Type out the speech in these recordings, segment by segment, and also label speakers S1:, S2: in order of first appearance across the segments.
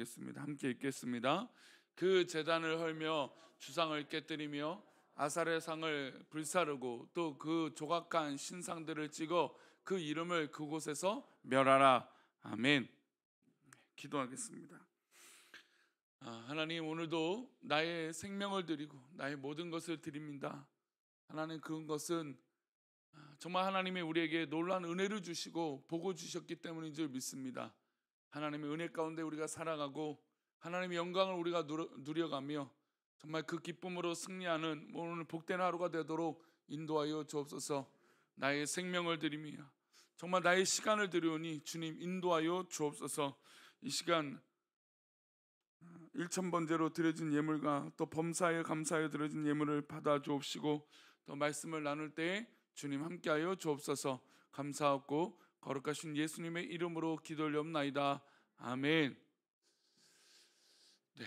S1: 보겠습니다. 함께 읽겠습니다. 그 제단을 헐며 주상을 깨뜨리며 아사의 상을 불사르고 또 그 조각한 신상들을 찍어 그 이름을 그곳에서 멸하라. 아멘. 기도하겠습니다. 하나님, 오늘도 나의 생명을 드리고 나의 모든 것을 드립니다. 하나님, 그것은 정말 하나님이 우리에게 놀라운 은혜를 주시고 복을 주셨기 때문인 줄 믿습니다. 하나님의 은혜 가운데 우리가 살아가고 하나님의 영광을 우리가 누려가며 정말 그 기쁨으로 승리하는 오늘 복된 하루가 되도록 인도하여 주옵소서. 나의 생명을 드리며 정말 나의 시간을 드리오니 주님 인도하여 주옵소서. 이 시간 1,000번제로 드려진 예물과 또 범사에 감사하여 드려진 예물을 받아 주옵시고 또 말씀을 나눌 때에 주님 함께하여 주옵소서. 감사하고 거룩하신 예수님의 이름으로 기도 올리옵나이다. 아멘. 네.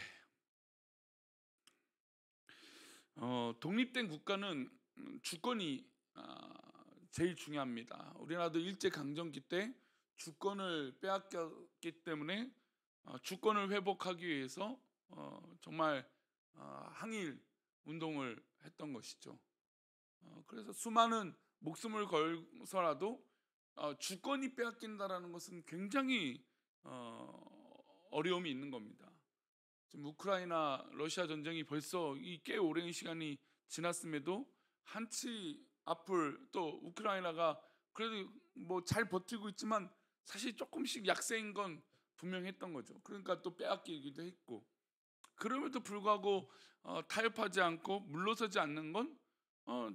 S1: 독립된 국가는 주권이 제일 중요합니다. 우리나라도 일제 강점기 때 주권을 빼앗겼기 때문에 주권을 회복하기 위해서 정말 항일 운동을 했던 것이죠. 그래서 수많은 목숨을 걸서라도 주권이 빼앗긴다라는 것은 굉장히 어려움이 있는 겁니다. 지금 우크라이나 러시아 전쟁이 벌써 꽤 오랜 시간이 지났음에도 한치 앞을 또 우크라이나가 그래도 뭐 잘 버티고 있지만 사실 조금씩 약세인 건 분명했던 거죠. 그러니까 또 빼앗기기도 했고, 그럼에도 불구하고 타협하지 않고 물러서지 않는 건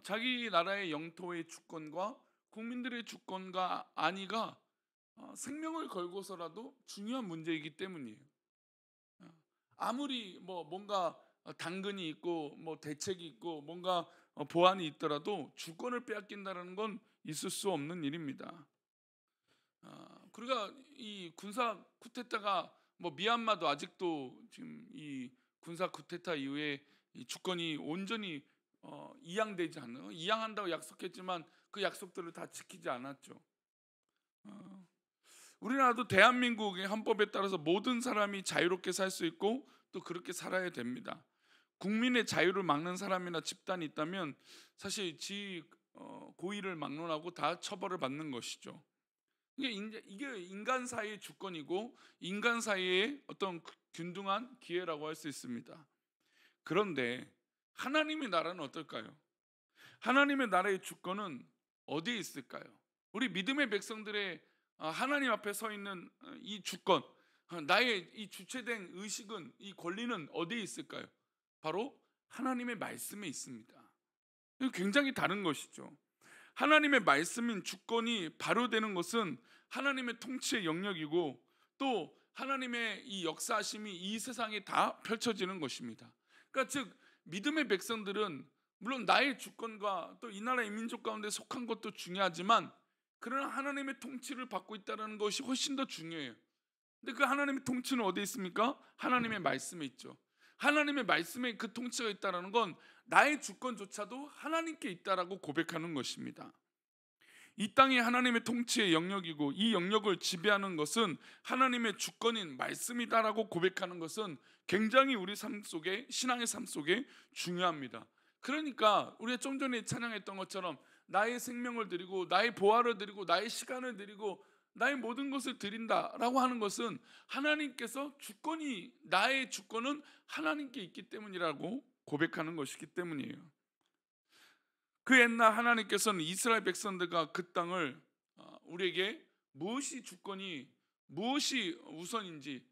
S1: 자기 나라의 영토의 주권과 국민들의 주권과 안위가 생명을 걸고서라도 중요한 문제이기 때문이에요. 아무리 뭔가 당근이 있고 대책이 있고 뭔가 보안이 있더라도 주권을 빼앗긴다는 건 있을 수 없는 일입니다. 그러니까 이 군사 쿠데타가 미얀마도 아직도 지금 이 군사 쿠데타 이후에 이 주권이 온전히 이양되지 않는, 이양한다고 약속했지만 그 약속들을 다 지키지 않았죠. 우리나라도 대한민국의 헌법에 따라서 모든 사람이 자유롭게 살 수 있고 또 그렇게 살아야 됩니다. 국민의 자유를 막는 사람이나 집단이 있다면 사실 고의를 막론하고 다 처벌을 받는 것이죠. 이게 인간 사이의 주권이고 인간 사이의 어떤 균등한 기회라고 할 수 있습니다. 그런데 하나님의 나라는 어떨까요? 하나님의 나라의 주권은 어디에 있을까요? 우리 믿음의 백성들의 하나님 앞에 서 있는 이 주권, 나의 이 주체된 의식은, 이 권리는 어디에 있을까요? 바로 하나님의 말씀에 있습니다. 이거 굉장히 다른 것이죠. 하나님의 말씀인 주권이 발효되는 것은 하나님의 통치의 영역이고 또 하나님의 이 역사하심이 이 세상에 다 펼쳐지는 것입니다. 그러니까 즉 믿음의 백성들은 물론 나의 주권과 또 이 나라의 민족 가운데 속한 것도 중요하지만 그러나 하나님의 통치를 받고 있다는 것이 훨씬 더 중요해요. 근데 그 하나님의 통치는 어디에 있습니까? 하나님의 말씀에 있죠. 하나님의 말씀에 그 통치가 있다는 건 나의 주권조차도 하나님께 있다라고 고백하는 것입니다. 이 땅이 하나님의 통치의 영역이고 이 영역을 지배하는 것은 하나님의 주권인 말씀이다라고 고백하는 것은 굉장히 우리 삶 속에, 신앙의 삶 속에 중요합니다. 그러니까 우리가 좀 전에 찬양했던 것처럼 나의 생명을 드리고 나의 보화를 드리고 나의 시간을 드리고 나의 모든 것을 드린다라고 하는 것은 하나님께서 나의 주권은 하나님께 있기 때문이라고 고백하는 것이기 때문이에요. 그 옛날 하나님께서는 이스라엘 백성들과 그 땅을 우리에게 무엇이 주권이, 무엇이 우선인지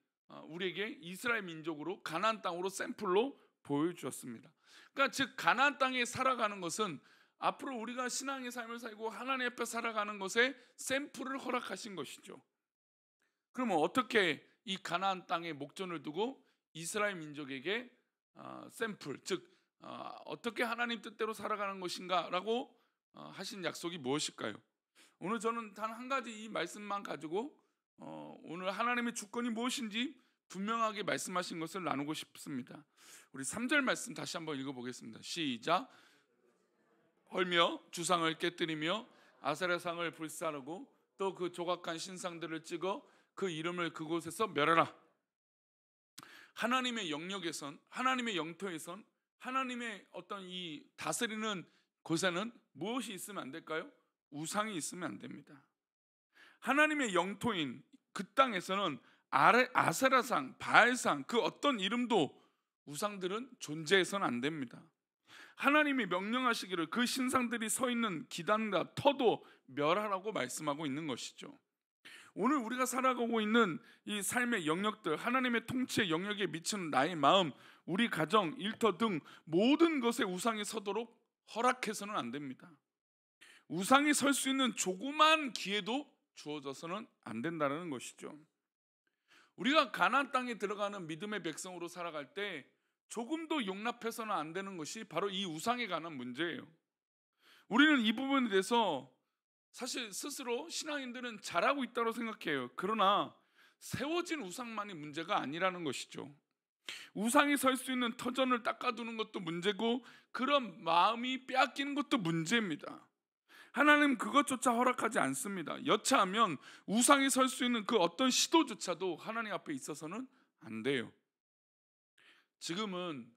S1: 우리에게 이스라엘 민족으로 가나안 땅으로 샘플로 보여주었습니다. 그러니까 즉 가나안 땅에 살아가는 것은 앞으로 우리가 신앙의 삶을 살고 하나님 앞에 살아가는 것에 샘플을 허락하신 것이죠. 그러면 어떻게 이 가나안 땅에 목전을 두고 이스라엘 민족에게 샘플, 즉 어떻게 하나님 뜻대로 살아가는 것인가 라고 하신 약속이 무엇일까요? 오늘 저는 단 한 가지 이 말씀만 가지고 오늘 하나님의 주권이 무엇인지 분명하게 말씀하신 것을 나누고 싶습니다. 우리 3절 말씀 다시 한번 읽어보겠습니다. 시작. 헐며 주상을 깨뜨리며 아세라 상을 불사르고 또 그 조각한 신상들을 찍어 그 이름을 그곳에서 멸하라. 하나님의 영역에선, 하나님의 영토에선, 하나님의 어떤 이 다스리는 곳에는 무엇이 있으면 안 될까요? 우상이 있으면 안 됩니다. 하나님의 영토인 그 땅에서는 아세라상, 바알상, 그 어떤 이름도 우상들은 존재해서는 안 됩니다. 하나님이 명령하시기를 그 신상들이 서 있는 기단과 터도 멸하라고 말씀하고 있는 것이죠. 오늘 우리가 살아가고 있는 이 삶의 영역들, 하나님의 통치의 영역에 미치는 나의 마음, 우리 가정, 일터 등 모든 것에 우상이 서도록 허락해서는 안 됩니다. 우상이 설 수 있는 조그만 기회도 주어져서는 안 된다는 것이죠. 우리가 가나안 땅에 들어가는 믿음의 백성으로 살아갈 때 조금도 용납해서는 안 되는 것이 바로 이 우상에 관한 문제예요. 우리는 이 부분에 대해서 사실 스스로 신앙인들은 잘하고 있다고 생각해요. 그러나 세워진 우상만이 문제가 아니라는 것이죠. 우상이 설 수 있는 터전을 닦아두는 것도 문제고, 그런 마음이 빼앗기는 것도 문제입니다. 하나님 그것조차 허락하지 않습니다. 여차하면 우상이 설 수 있는 그 어떤 시도조차도 하나님 앞에 있어서는 안 돼요. 지금은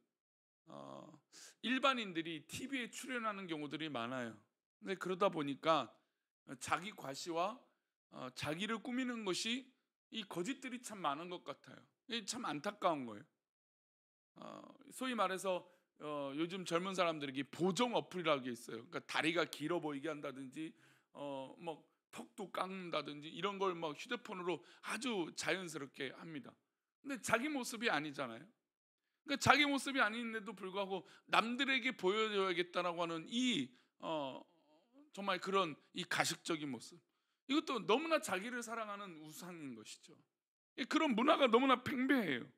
S1: 일반인들이 TV에 출연하는 경우들이 많아요. 근데 그러다 보니까 자기 과시와 자기를 꾸미는 것이, 이 거짓들이 참 많은 것 같아요. 이게 참 안타까운 거예요. 소위 말해서 요즘 젊은 사람들에게 보정 어플이라고 게 있어요. 그러니까 다리가 길어 보이게 한다든지, 뭐 턱도 깎는다든지, 이런 걸 막 휴대폰으로 아주 자연스럽게 합니다. 근데 자기 모습이 아니잖아요. 그러니까 자기 모습이 아닌데도 불구하고 남들에게 보여줘야겠다라고 하는 이 정말 그런 이 가식적인 모습, 이것도 너무나 자기를 사랑하는 우상인 것이죠. 그런 문화가 너무나 팽배해요.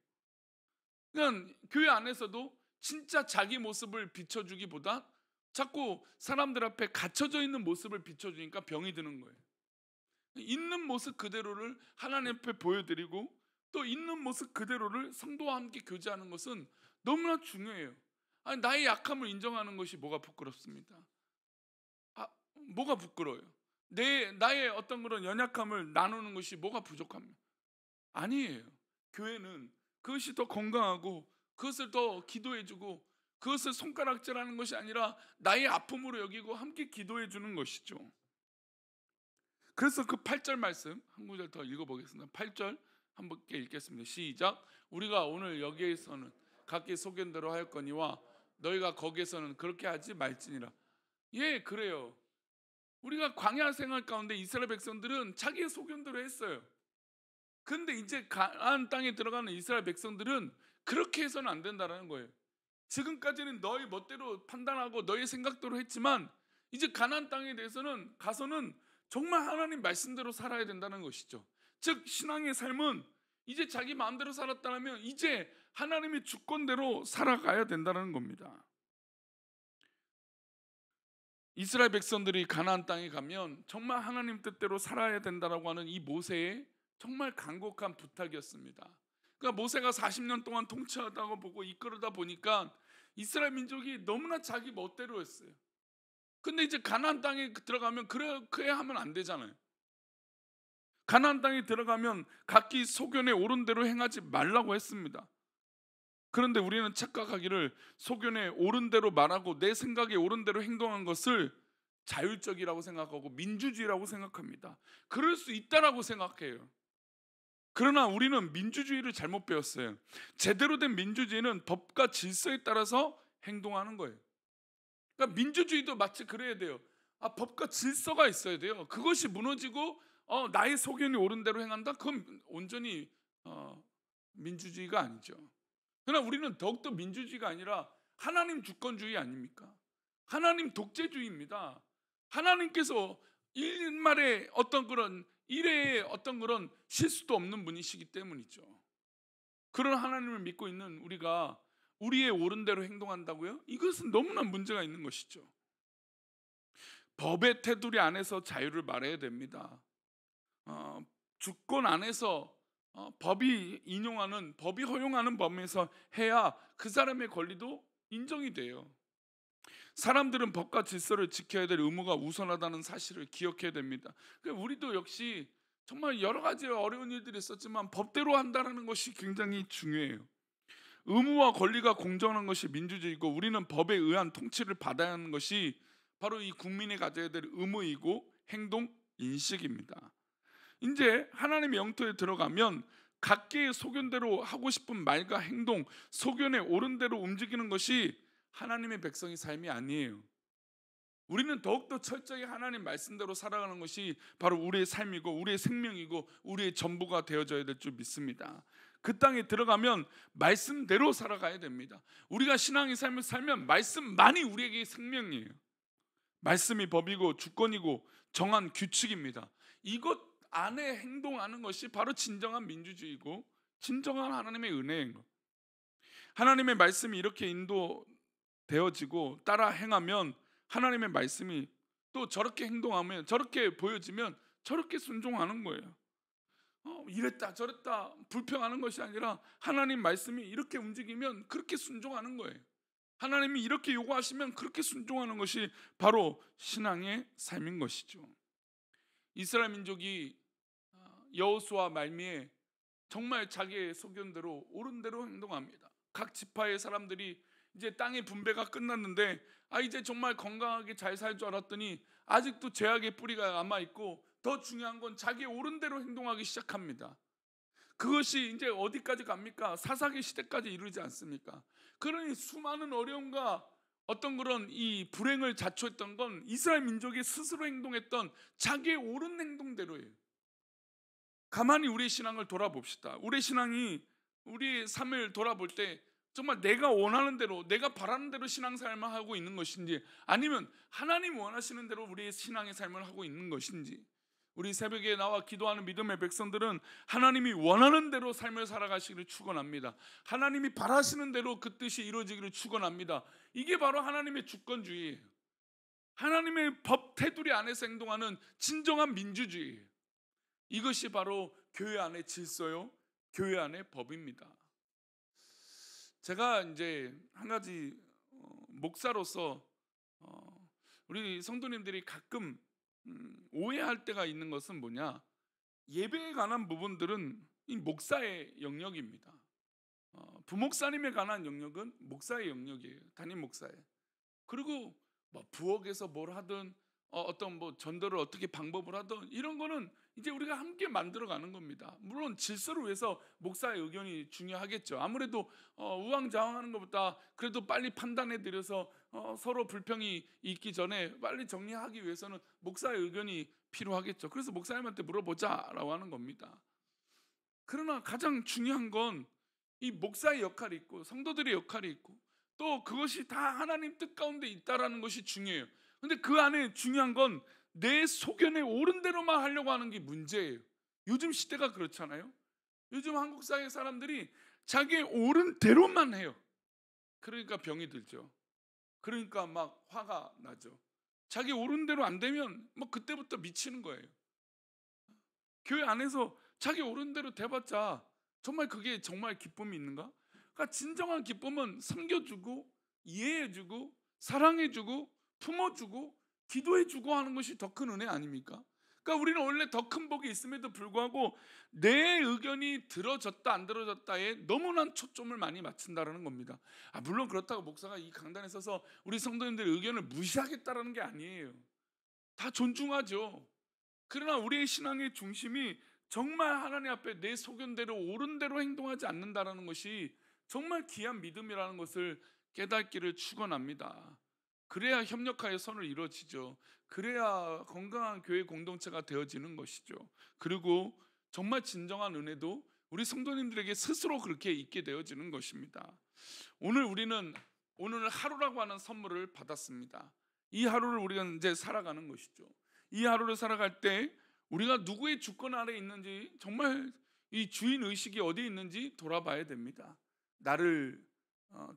S1: 그냥 교회 안에서도 진짜 자기 모습을 비춰주기보다 자꾸 사람들 앞에 갇혀져 있는 모습을 비춰주니까 병이 드는 거예요. 있는 모습 그대로를 하나님 앞에 보여드리고, 또 있는 모습 그대로를 성도와 함께 교제하는 것은 너무나 중요해요. 아니, 나의 약함을 인정하는 것이 뭐가 부끄럽습니까? 뭐가 부끄러워요? 나의 어떤 그런 연약함을 나누는 것이 뭐가 부족합니까? 아니에요. 교회는 그것이 더 건강하고, 그것을 더 기도해주고, 그것을 손가락질하는 것이 아니라 나의 아픔으로 여기고 함께 기도해 주는 것이죠. 그래서 그 8절 말씀 한 구절 더 읽어보겠습니다. 8절 한번 읽겠습니다. 시작. 우리가 오늘 여기에서는 각기 소견대로 하였거니와 너희가 거기에서는 그렇게 하지 말지니라. 예, 그래요. 우리가 광야 생활 가운데 이스라엘 백성들은 자기의 소견대로 했어요. 근데 이제 가나안 땅에 들어가는 이스라엘 백성들은 그렇게 해서는 안 된다는 거예요. 지금까지는 너희 멋대로 판단하고 너희 생각대로 했지만, 이제 가나안 땅에 대해서는 가서는 정말 하나님 말씀대로 살아야 된다는 것이죠. 즉 신앙의 삶은 이제 자기 마음대로 살았다면 이제 하나님의 주권대로 살아가야 된다는 겁니다. 이스라엘 백성들이 가나안 땅에 가면 정말 하나님 뜻대로 살아야 된다라고 하는 이 모세의 정말 간곡한 부탁이었습니다. 그러니까 모세가 40년 동안 통치하다고 보고 이끌다 보니까 이스라엘 민족이 너무나 자기 멋대로 했어요. 근데 이제 가나안 땅에 들어가면 그렇게 하면 안 되잖아요. 가나안 땅에 들어가면 각기 소견에 옳은 대로 행하지 말라고 했습니다. 그런데 우리는 착각하기를 소견에 옳은 대로 말하고 내 생각에 옳은 대로 행동한 것을 자율적이라고 생각하고 민주주의라고 생각합니다. 그럴 수 있다라고 생각해요. 그러나 우리는 민주주의를 잘못 배웠어요. 제대로 된 민주주의는 법과 질서에 따라서 행동하는 거예요. 그러니까 민주주의도 마치 그래야 돼요. 법과 질서가 있어야 돼요. 그것이 무너지고 나의 소견이 옳은 대로 행한다? 그건 온전히 민주주의가 아니죠. 그러나 우리는 더욱더 민주주의가 아니라 하나님 주권주의 아닙니까? 하나님 독재주의입니다. 하나님께서 일말에 어떤 그런 일에 어떤 그런 실수도 없는 분이시기 때문이죠. 그런 하나님을 믿고 있는 우리가 우리의 옳은 대로 행동한다고요? 이것은 너무나 문제가 있는 것이죠. 법의 테두리 안에서 자유를 말해야 됩니다. 주권 안에서 법이 허용하는 범위에서 해야 그 사람의 권리도 인정이 돼요. 사람들은 법과 질서를 지켜야 될 의무가 우선하다는 사실을 기억해야 됩니다. 우리도 역시 정말 여러 가지 어려운 일들이 있었지만 법대로 한다는 것이 굉장히 중요해요. 의무와 권리가 공정한 것이 민주주의고 우리는 법에 의한 통치를 받아야 하는 것이 바로 이 국민이 가져야 될 의무이고 행동 인식입니다. 이제 하나님의 영토에 들어가면 각계의 소견대로 하고 싶은 말과 행동, 소견에 옳은 대로 움직이는 것이 하나님의 백성의 삶이 아니에요. 우리는 더욱더 철저히 하나님 말씀대로 살아가는 것이 바로 우리의 삶이고 우리의 생명이고 우리의 전부가 되어져야 될 줄 믿습니다. 그 땅에 들어가면 말씀대로 살아가야 됩니다. 우리가 신앙의 삶을 살면 말씀만이 우리에게 생명이에요. 말씀이 법이고 주권이고 정한 규칙입니다. 이것 안에 행동하는 것이 바로 진정한 민주주의고 진정한 하나님의 은혜인 것. 하나님의 말씀이 이렇게 인도되어지고 따라 행하면 하나님의 말씀이 또 저렇게 행동하면 저렇게 보여지면 저렇게 순종하는 거예요. 이랬다 저랬다 불평하는 것이 아니라 하나님 말씀이 이렇게 움직이면 그렇게 순종하는 거예요. 하나님이 이렇게 요구하시면 그렇게 순종하는 것이 바로 신앙의 삶인 것이죠. 이스라엘 민족이 여호수아 말미에 정말 자기의 소견대로 옳은 대로 행동합니다. 각 지파의 사람들이 이제 땅의 분배가 끝났는데 이제 정말 건강하게 잘 살 줄 알았더니 아직도 죄악의 뿌리가 남아있고 더 중요한 건 자기의 옳은 대로 행동하기 시작합니다. 그것이 이제 어디까지 갑니까? 사사기 시대까지 이르지 않습니까? 그러니 수많은 어려움과 어떤 그런 이 불행을 자초했던 건 이스라엘 민족이 스스로 행동했던 자기의 옳은 행동대로예요. 가만히 우리의 신앙을 돌아봅시다. 우리의 신앙이 우리의 삶을 돌아볼 때 정말 내가 원하는 대로 내가 바라는 대로 신앙생활을 하고 있는 것인지 아니면 하나님 원하시는 대로 우리의 신앙의 삶을 하고 있는 것인지. 우리 새벽에 나와 기도하는 믿음의 백성들은 하나님이 원하는 대로 삶을 살아가시기를 축원합니다. 하나님이 바라시는 대로 그 뜻이 이루어지기를 축원합니다. 이게 바로 하나님의 주권주의예요. 하나님의 법 테두리 안에서 행동하는 진정한 민주주의예요. 이것이 바로 교회 안의 질서요, 교회 안의 법입니다. 제가 이제 한 가지 목사로서 우리 성도님들이 가끔 오해할 때가 있는 것은 뭐냐, 예배에 관한 부분들은 이 목사의 영역입니다. 부목사님에 관한 영역은 목사의 영역이에요. 담임 목사의. 그리고 뭐 부엌에서 뭘 하든 어떤 뭐 전도를 어떻게 방법을 하든 이런 거는 이제 우리가 함께 만들어가는 겁니다. 물론 질서를 위해서 목사의 의견이 중요하겠죠. 아무래도 우왕좌왕하는 것보다 그래도 빨리 판단해드려서 서로 불평이 있기 전에 빨리 정리하기 위해서는 목사의 의견이 필요하겠죠. 그래서 목사님한테 물어보자라고 하는 겁니다. 그러나 가장 중요한 건 이 목사의 역할이 있고 성도들의 역할이 있고 또 그것이 다 하나님 뜻 가운데 있다라는 것이 중요해요. 근데 그 안에 중요한 건 내 소견에 옳은 대로만 하려고 하는 게 문제예요. 요즘 시대가 그렇잖아요. 요즘 한국 사회 사람들이 자기의 옳은 대로만 해요. 그러니까 병이 들죠. 그러니까 막 화가 나죠. 자기 옳은 대로 안 되면 뭐 그때부터 미치는 거예요. 교회 안에서 자기 옳은 대로 돼봤자 정말 그게 정말 기쁨이 있는가? 그러니까 진정한 기쁨은 섬겨주고 이해해주고 사랑해주고 품어주고 기도해주고 하는 것이 더 큰 은혜 아닙니까? 그러니까 우리는 원래 더 큰 복이 있음에도 불구하고 내 의견이 들어졌다 안 들어졌다에 너무나 초점을 많이 맞춘다는 겁니다. 물론 그렇다고 목사가 이 강단에 서서 우리 성도님들의 의견을 무시하겠다는 게 아니에요. 다 존중하죠. 그러나 우리의 신앙의 중심이 정말 하나님 앞에 내 소견대로 옳은 대로 행동하지 않는다는 것이 정말 귀한 믿음이라는 것을 깨닫기를 축원합니다. 그래야 협력하여 선을 이루어지죠. 그래야 건강한 교회 공동체가 되어지는 것이죠. 그리고 정말 진정한 은혜도 우리 성도님들에게 스스로 그렇게 있게 되어지는 것입니다. 오늘 우리는 오늘 하루라고 하는 선물을 받았습니다. 이 하루를 우리가 이제 살아가는 것이죠. 이 하루를 살아갈 때 우리가 누구의 주권 아래 있는지 정말 이 주인 의식이 어디에 있는지 돌아봐야 됩니다. 나를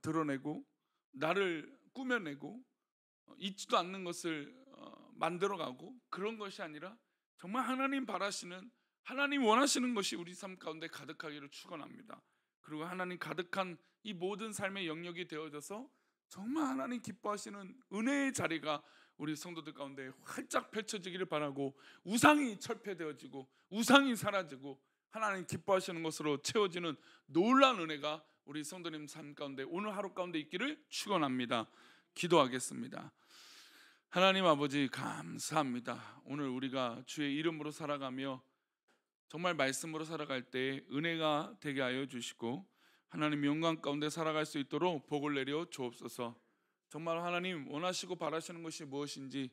S1: 드러내고 나를 꾸며내고 있지도 않는 것을 만들어가고 그런 것이 아니라 정말 하나님 바라시는 하나님 원하시는 것이 우리 삶 가운데 가득하기를 축원합니다. 그리고 하나님 가득한 이 모든 삶의 영역이 되어져서 정말 하나님 기뻐하시는 은혜의 자리가 우리 성도들 가운데 활짝 펼쳐지기를 바라고 우상이 철폐되어지고 우상이 사라지고 하나님 기뻐하시는 것으로 채워지는 놀라운 은혜가 우리 성도님 삶 가운데 오늘 하루 가운데 있기를 축원합니다. 기도하겠습니다. 하나님 아버지 감사합니다. 오늘 우리가 주의 이름으로 살아가며 정말 말씀으로 살아갈 때 은혜가 되게 하여 주시고 하나님 영광 가운데 살아갈 수 있도록 복을 내려 주옵소서. 정말 하나님 원하시고 바라시는 것이 무엇인지,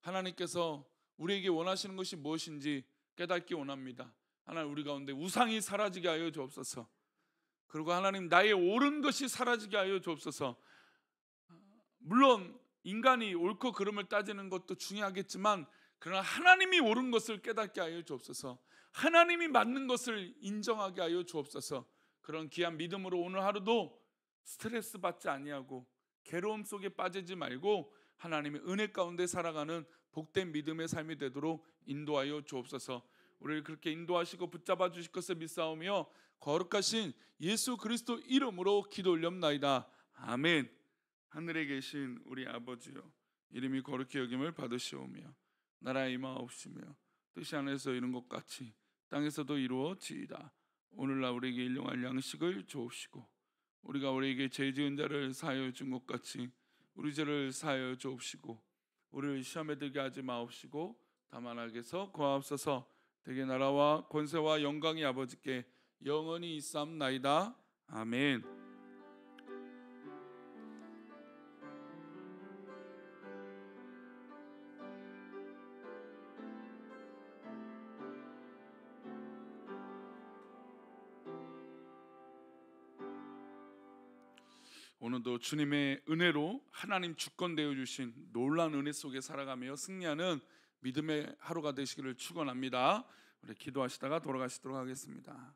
S1: 하나님께서 우리에게 원하시는 것이 무엇인지 깨닫기 원합니다. 하나님 우리 가운데 우상이 사라지게 하여 주옵소서. 그리고 하나님 나의 옳은 것이 사라지게 하여 주옵소서. 물론 인간이 옳고 그름을 따지는 것도 중요하겠지만 그러나 하나님이 옳은 것을 깨닫게 하여 주옵소서. 하나님이 맞는 것을 인정하게 하여 주옵소서. 그런 귀한 믿음으로 오늘 하루도 스트레스 받지 아니하고 괴로움 속에 빠지지 말고 하나님의 은혜 가운데 살아가는 복된 믿음의 삶이 되도록 인도하여 주옵소서. 우리를 그렇게 인도하시고 붙잡아 주실 것을 믿사오며 거룩하신 예수 그리스도 이름으로 기도 올렵나이다. 아멘. 하늘에 계신 우리 아버지여, 이름이 거룩히 여김을 받으시오며 나라의 임하옵시며 뜻이 하늘에서 이룬 것 같이 땅에서도 이루어지이다. 오늘날 우리에게 일용할 양식을 주옵시고 우리가 우리에게 죄 지은 자를 사하여 준 것 같이 우리 죄를 사하여 주옵시고 우리를 시험에 들게 하지 마옵시고 다만 악에서 구하옵소서. 대개 나라와 권세와 영광이 아버지께 영원히 있사옵나이다. 아멘. 오늘도 주님의 은혜로 하나님 주권 되어 주신 놀라운 은혜 속에 살아가며 승리하는 믿음의 하루가 되시기를 축원합니다. 우리 기도하시다가 돌아가시도록 하겠습니다.